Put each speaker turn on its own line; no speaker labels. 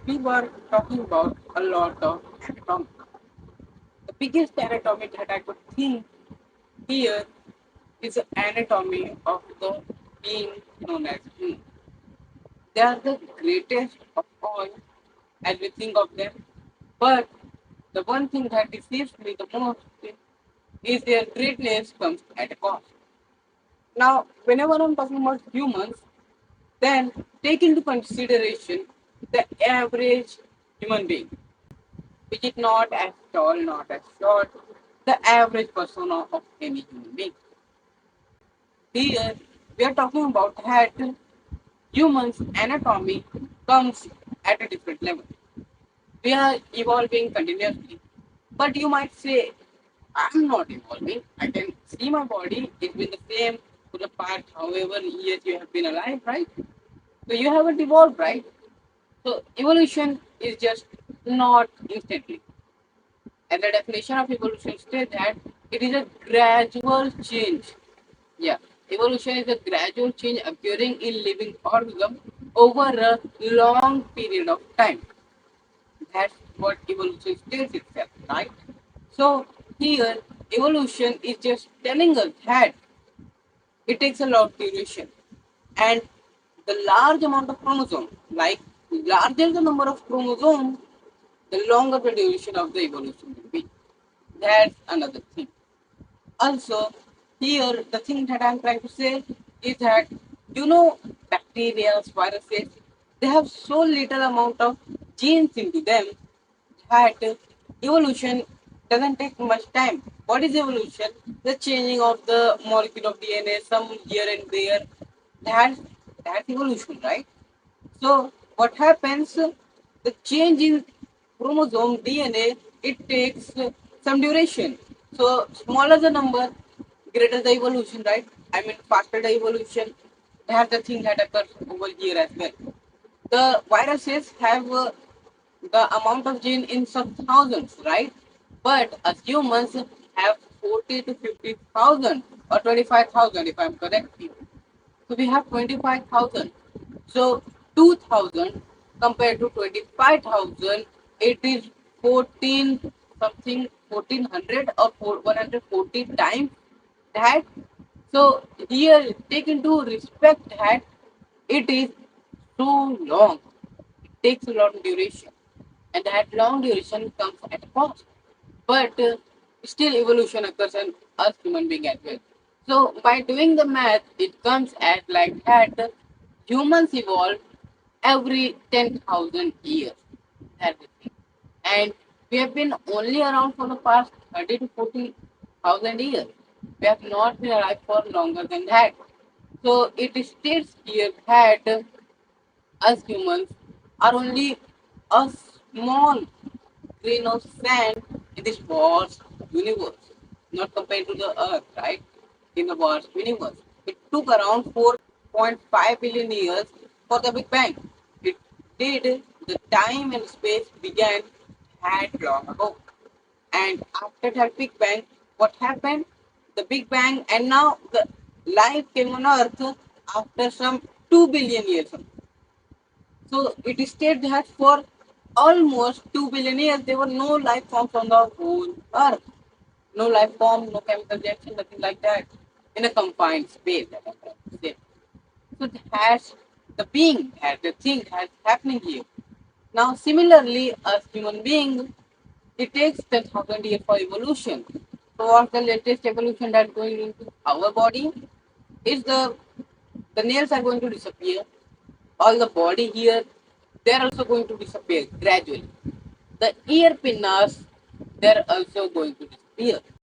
we were talking about a lot of anatomy. The biggest anatomy that I could think here is the anatomy of the being known as human. They are the greatest of all as we think of them, but the one thing that deceives me the most is their greatness comes at a cost. Now, whenever I'm talking about humans, then take into consideration the average human being, which is not as tall, not as short, the average persona of any human being. Here, we are talking about that humans' anatomy comes at a different level. We are evolving continuously. But you might say, I'm not evolving. I can see my body. It's been the same for the past however years you have been alive, right? So you haven't evolved, right? So evolution is just not instantly. And the definition of evolution states that it is a gradual change. Yeah, evolution is a gradual change occurring in living organisms over a long period of time. That's what evolution states itself, right? So here, evolution is just telling us that it takes a lot of duration, and the large amount of chromosome, like larger the number of chromosomes, the longer the duration of the evolution will be. That's another thing. Also, here the thing that I'm trying to say is that bacteria, viruses, they have so little amount of genes into them that evolution doesn't take much time. What is evolution? The changing of the molecule of DNA, some here and there. That's that's evolution, right? So what happens? The change in chromosome DNA, it takes some duration. So smaller the number, greater the evolution, right? I mean faster the evolution. That's the thing that occurs over here as well. The viruses have the amount of gene in some thousands, right? But as humans have 40 to 50,000 or 25,000 if I'm correct. So we have 25,000. So 2,000 compared to 25,000, it is 14 something 1400 or 140 times that. So here take into respect that it is so long. It takes a long duration, and that long duration comes at a cost. But still, evolution occurs in us human being as well. So by doing the math, it comes at like that humans evolve every 10,000 years. That's the thing. And we have been only around for the past 30 to 40,000 years. We have not been alive for longer than that. So it states here that us humans are only a small grain of sand in this vast universe, not compared to the Earth, right? In the vast universe. It took around 4.5 billion years for the Big Bang. It did, the time and space began that long ago. And after that Big Bang, what happened? The Big Bang, and now the life came on Earth after some 2 billion years. So it states that for almost 2 billion years, there were no life forms on the whole Earth. No life form, no chemical reaction, nothing like that. In a confined space, that I'm trying to say. So that's the being, that the thing that's happening here. Now, similarly, as human being, it takes 10,000 years for evolution. So, what's the latest evolution that's going into our body? Is the nails are going to disappear, all the body here, they're also going to disappear gradually. The ear pinners, they're also going to disappear.